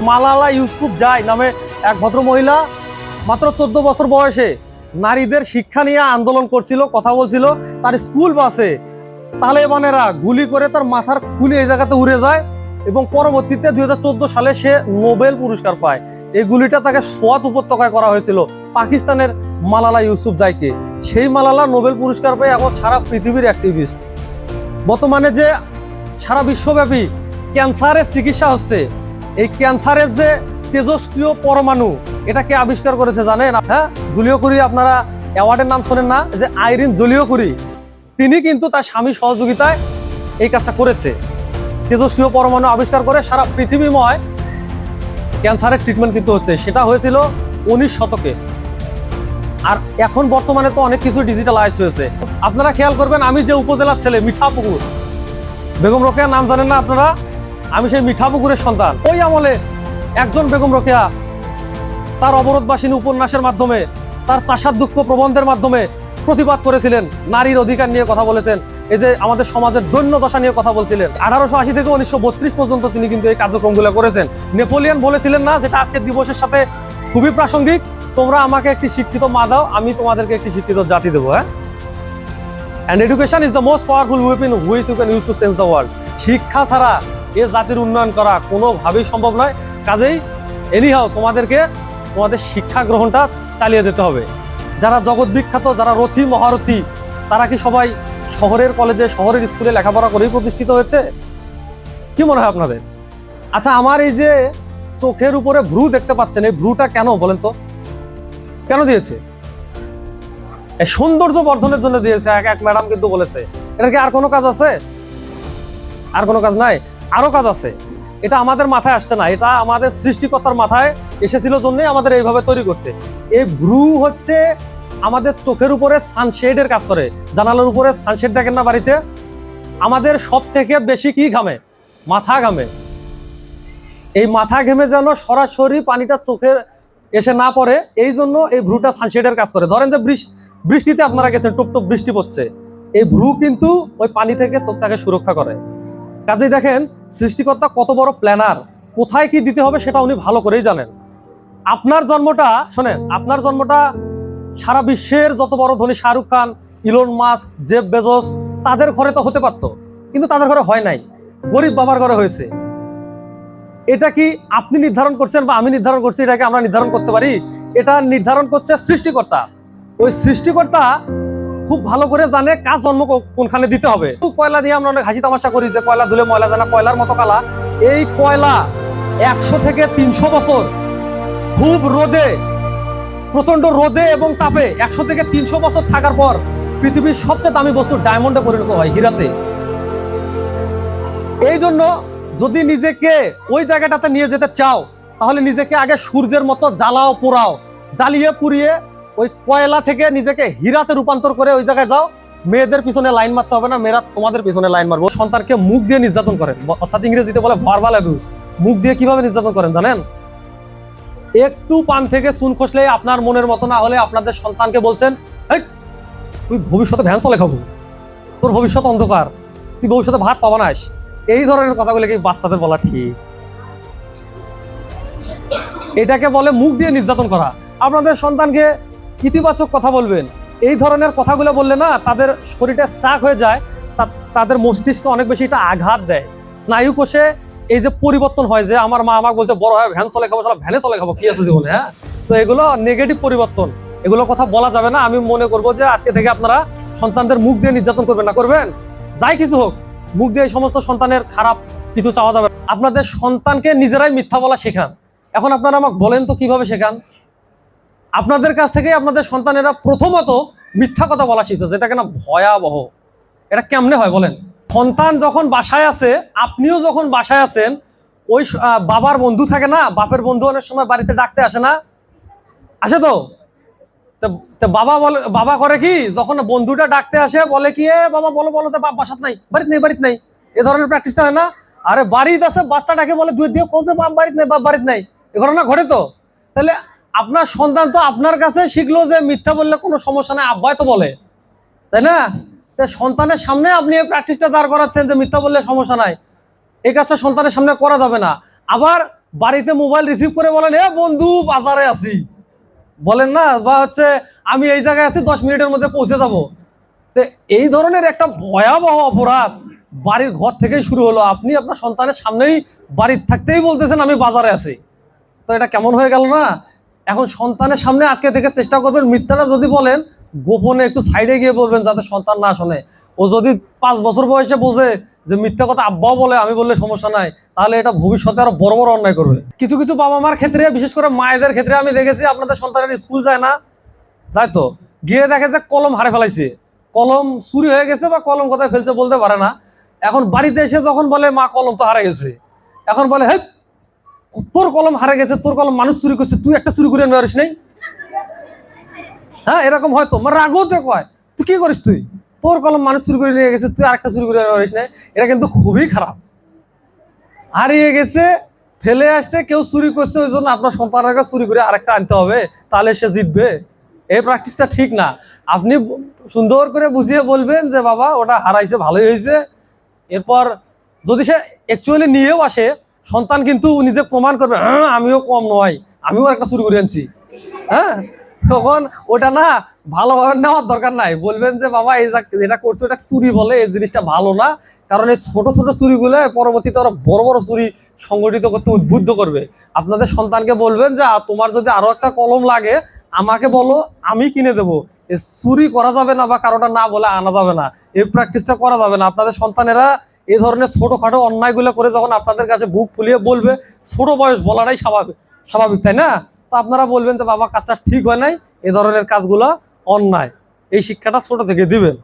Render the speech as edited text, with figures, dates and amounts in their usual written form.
মালালা ইউসুফজাই নামে এক ভদ্র মহিলা মাত্র 14 বছর বয়সে নারীদের শিক্ষা নিয়ে আন্দোলন করছিল, কথা বলছিল। তার স্কুল বাসে তালেবানেরা গুলি করে তার মাথার খুলি এই জায়গাতে উড়ে যায় এবং পরবর্তীতে 2014 সালে সে নোবেল পুরস্কার পায়। এই গুলিটা তাকে সোয়াত উপত্যকায় করা হয়েছিল, পাকিস্তানের মালালা ইউসুফজাইকে। সেই মালালা নোবেল পুরস্কার পেয়ে এখন সারা পৃথিবীর অ্যাক্টিভিস্ট। বর্তমানে যে সারা বিশ্বব্যাপী ক্যান্সারের চিকিৎসা হচ্ছে, এই ক্যান্সারের যে তেজস্ক্রিয় পরমাণু, এটাকে আবিষ্কার করেছে জানেন? হ্যাঁ, জুলিও কুরি, আপনারা অ্যাওয়ার্ডের নাম শোনেন না, যে আইরিন জুলিও কুরি, তিনি কিন্তু তার স্বামী সহযোগিতায় এই কাজটা করেছে। তেজস্ক্রিয় পরমাণু আবিষ্কার করে সারা পৃথিবীময় ক্যান্সারের ট্রিটমেন্ট কিন্তু হচ্ছে। সেটা হয়েছিল 19 শতকে। আর এখন বর্তমানে তো অনেক কিছু ডিজিটালাইজড হয়েছে। আপনারা খেয়াল করবেন, আমি যে উপজেলার ছেলে মিঠাপুকুর, বেগম রোকেয়ার নাম জানেন না আপনারা? আমি সেই মিঠাপুকুরের সন্তান। ওই আমলে একজন বেগম রোকেয়া তার অবরোধবাসিনী উপন্যাসের মাধ্যমে, তার চাষার দুঃখ প্রবন্ধের মাধ্যমে প্রতিবাদ করেছিলেন, নারীর অধিকার নিয়ে কথা বলেছেন, এই যে আমাদের সমাজের দৈন্য দশা নিয়ে কথা বলছিলেন। 1880 থেকে 1932 পর্যন্ত তিনি কিন্তু এই কার্যক্রমগুলো করেছেন। নেপোলিয়ন বলেছিলেন না, যেটা আজকের দিবসের সাথে খুবই প্রাসঙ্গিক, তোমরা আমাকে একটি শিক্ষিত মা দাও, আমি তোমাদেরকে একটি শিক্ষিত জাতি দেবো। হ্যাঁ, and education is the most powerful weapon which you can use to change the world. শিক্ষা ছাড়া এ জাতির উন্নয়ন করা কোনোভাবেই সম্ভব নয়। কাজেই এনিহাও তোমাদেরকে তোমাদের শিক্ষা গ্রহণটা চালিয়ে যেতে হবে। যারা জগৎ বিখ্যাত, যারা রথী মহারথী, তারা কি সবাই শহরের কলেজে, শহরের স্কুলে লেখাপড়া করেই প্রতিষ্ঠিত হয়েছে? কি মনে হয় আপনাদের? আচ্ছা, আমার এই যে চোখের উপরে ভ্রু দেখতে পাচ্ছেন, এই ভ্রুটা কেন বলেন তো? কেন দিয়েছে? সৌন্দর্য বর্ধনের জন্য দিয়েছে। এক ম্যাডাম কিন্তু বলেছে। এটা কি আর কোনো কাজ আছে? আর কোনো কাজ নাই, আরো কাজ আছে। এটা আমাদের মাথায় আসছে না, এটা আমাদের সৃষ্টিকর্তার মাথায় এসেছিল জন্যই আমাদের এইভাবে তৈরি করছে। এই ভ্রু হচ্ছে আমাদের চোখের উপরে সানশেডের কাজ করে। জানালার উপরে সানশেড দেখেন না বাড়িতে? আমাদের সব থেকে বেশি কি ঘামে? মাথা ঘামে। এই মাথা ঘেমে যেন সরাসরি পানিটা চোখে এসে না পড়ে, এই জন্য এই ভ্রুটা সানশেডের কাজ করে। ধরেন যে বৃষ্টিতে আপনারা গেছেন, টুপ টুপ বৃষ্টি পড়ছে, এই ভ্রু কিন্তু ওই পানি থেকে চোখটাকে সুরক্ষা করে। কাজেই দেখেন সৃষ্টিকর্তা কত বড় প্ল্যানার, কোথায় কি দিতে হবে সেটা উনি ভালো করেই জানেন। আপনার জন্মটা শোনেন, আপনার জন্মটা সারা বিশ্বের যত বড় ধনী Shahrukh Khan, Elon Musk, Jeff Bezos, তাদের ঘরে তো হতে পারতো, কিন্তু তাদের ঘরে হয় নাই, গরিব বাবার ঘরে হয়েছে। এটা কি আপনি নির্ধারণ করছেন বা আমি নির্ধারণ করছি? এটাকে আমরা নির্ধারণ করতে পারি? এটা নির্ধারণ করছে সৃষ্টিকর্তা। ওই সৃষ্টিকর্তা খুব ভালো করে জানে কাজ জন্ম কোনখানে দিতে হবে। কয়লা দিয়ে আমরা অনেক হাসি তামাশা করি যে কয়লা ধুলে ময়লা জানা, কয়লার মতো কালা। এই কয়লা 100 থেকে 300 বছর খুব রোদে, প্রচন্ড রোদে এবং তাপে 100 থেকে 300 বছর থাকার পর পৃথিবীর সবচেয়ে দামি বস্তু ডায়মন্ডে পরিণত হয়, হীরাতে। এই জন্য যদি নিজেকে ওই জায়গাটাতে নিয়ে যেতে চাও, তাহলে নিজেকে আগে সূর্যের মতো জ্বালাও, পোড়াও, জ্বালিয়ে পুড়িয়ে ওই কয়লা থেকে নিজেকে হীরাতে রূপান্তর করে ওই জায়গায় যাও। মেয়েদের পিছনে লাইন মারতে হবে না, মেয়েরা তোমাদের পিছনে লাইন মারবো। সন্তানকে মুখ দিয়ে নির্যাতন করেন, অর্থাৎ ইংরেজিতে বলে ভার্বাল অ্যাবিউজ। মুখ দিয়ে কিভাবে নির্যাতন করেন জানেন? একটু পান থেকে চুন খসলে আপনার মনের মতো না হলে আপনাদের সন্তানকে বলছেন, এই তুই ভবিষ্যতে ভ্যান চলে খাবো, তোর ভবিষ্যৎ অন্ধকার, তুই ভবিষ্যতে ভাত পাবা না। এই ধরনের কথাগুলো কি বাচ্চাদের বলা ঠিক? এটাকে বলে মুখ দিয়ে নির্যাতন করা। আপনাদের সন্তানকে ইতিবাচক কথা বলবেন। এই ধরনের কথাগুলো বললে না, তাদের শরীরটা স্টাক হয়ে যায়, তাদের মস্তিষ্কে অনেক বেশি এটা আঘাত দেয়। স্নায়ু কোষে এই যে পরিবর্তন হয়, যে আমার মা আমাকে বলছে বড় হয় ভ্যান চলে খাবো, সালা ভ্যানে চলে খাবো, কি আছে জীবনে? হ্যাঁ, তো এগুলো নেগেটিভ পরিবর্তন, এগুলো কথা বলা যাবে না। আমি মনে করবো যে আজকে থেকে আপনারা সন্তানদের মুখ দিয়ে নির্যাতন করবেন না, করবেন যাই কিছু হোক, মুখ দিয়ে এই সমস্ত সন্তানের খারাপ কিছু চাওয়া যাবে। আপনাদের সন্তানকে নিজেরাই মিথ্যা বলা শেখান। এখন আপনারা আমাকে বলেন তো কিভাবে শেখান? আপনাদের কাছ থেকে আপনাদের সন্তানেরা প্রথমত মিথ্যা কথা বলা শিখতেছে। এটা কেন ভয়াবহ, এটা কেমনে হয় বলেন? সন্তান যখন বাসায় আছে, আপনিও যখন বাসায় আছেন, ওই বাবার বন্ধু থাকে না, বাপের বন্ধু অনেক সময় বাড়িতে ডাকতে আসে না, আসে তো? বাবা বলে, বাবা করে কি, যখন বন্ধুটা ডাকতে আসে বলে কি, এ বাবা বলো বলো যে বাপ বাসাত নাই, বাড়িতে নেই, বাড়িতে নাই, এ ধরনের প্র্যাকটিসটা হয় না? আরে বাড়িতে আছে, বাচ্চাটাকে বলে দুই দিয়ে কোচে বাপ বাড়িতে নেই, বাপ বাড়িতে নাই, এ ঘটনা ঘটে তো। তাহলে আপনার সন্তান তো আপনার কাছে শিখলো যে মিথ্যা বললে কোনো সমস্যা নাই, আব্বাই তো বলে, তাই না? সন্তানের সামনে আপনি এই প্র্যাকটিসটা দাঁড় করাচ্ছেন যে মিথ্যা বললে সমস্যা নাই। এই কাজটা সন্তানের সামনে করা যাবে না। আবার বাড়িতে মোবাইল রিসিভ করে বলেন এ বন্ধু বাজারে আছি, বলেন না, বা হচ্ছে আমি এই জায়গায় আছি 10 মিনিটের মধ্যে পৌঁছে যাব। তো এই ধরনের একটা ভয়াবহ অপরাধ বাড়ির ঘর থেকেই শুরু হলো। আপনি আপনার সন্তানের সামনেই বাড়ির থাকতেই বলতেছেন আমি বাজারে আছি। তো এটা কেমন হয়ে গেল না? এখন সন্তানের সামনে আজকে থেকে চেষ্টা করবেন, মিথ্যাটা যদি বলেন গোপনে একটু সাইডে গিয়ে বলবেন যাতে সন্তান না শোনে। ও যদি 5 বছর বয়সে বোঝে যে মিথ্যা কথা আব্বাও বলে, আমি বললে সমস্যা নাই, তাহলে এটা ভবিষ্যতে আরো বড় বড় অন্যায় করবে। কিছু কিছু বাবা মার ক্ষেত্রে, বিশেষ করে মায়েদের ক্ষেত্রে আমি দেখেছি, আপনাদের সন্তানের স্কুল যায় না, যাই তো গিয়ে দেখে যে কলম হারে ফেলাইছে, কলম চুরি হয়ে গেছে বা কলম কোথায় ফেলছে বলতে পারে না। এখন বাড়িতে এসে যখন বলে মা কলম তো হারে গেছে, এখন বলে হে তোর কলম হারে গেছে, তোর কলম মানুষ চুরি করছে, তুই একটা চুরি করে নেওয়ারিস নাই। হ্যাঁ, এরকম হয়তো রাগতে কয় তুই কি করিস, তুই তোর কলম মানুষ চুরি করে নিয়ে গেছে, তুই আরেকটা চুরি করে নেওয়ারিস নাই। এটা কিন্তু খুবই খারাপ। হারিয়ে গেছে, ফেলে আসছে, কেউ চুরি করছে, ওই জন্য আপনার সন্তানের কাছে চুরি করে আরেকটা আনতে হবে, তাহলে সে জিতবে। এই প্র্যাকটিসটা ঠিক না। আপনি সুন্দর করে বুঝিয়ে বলবেন যে বাবা ওটা হারাইছে, ভালোই হয়েছে। এরপর যদি সে অ্যাকচুয়ালি নিয়েও আসে, সন্তান কিন্তু নিজে প্রমাণ করবে হ্যাঁ আমিও কম নয়, আমিও একটা চুরি করে আনছি। হ্যাঁ, তখন ওটা না ভালোভাবে নেওয়ার দরকার নাই। বলবেন যে বাবা এই যেটা করছো এটা চুরি বলে, এই জিনিসটা ভালো না, কারণ এই ছোট ছোট চুরিগুলো পরবর্তীতে আরো বড় বড় চুরি সংগঠিত করতে উদ্বুদ্ধ করবে। আপনাদের সন্তানকে বলবেন যে তোমার যদি আরো একটা কলম লাগে আমাকে বলো, আমি কিনে দেবো। চুরি করা যাবে না বা কারোটা না বলে আনা যাবে না, এই প্র্যাকটিসটা করা যাবে না। আপনাদের সন্তানেরা এই ধরনের ছোটখাটো অন্যায়গুলো করে যখন আপনাদের কাছে বুক ফুলিয়ে বলবে, ছোট বয়স বলাটাই স্বাভাবিক, স্বাভাবিক তাই না? তো আপনারা বলবেন যে বাবা কাজটা ঠিক হয় নাই, এ ধরনের কাজগুলো অন্যায়। এই শিক্ষাটা ছোট থেকে দিবেন।